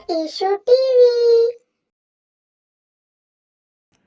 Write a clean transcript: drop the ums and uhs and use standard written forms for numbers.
at Issue TV.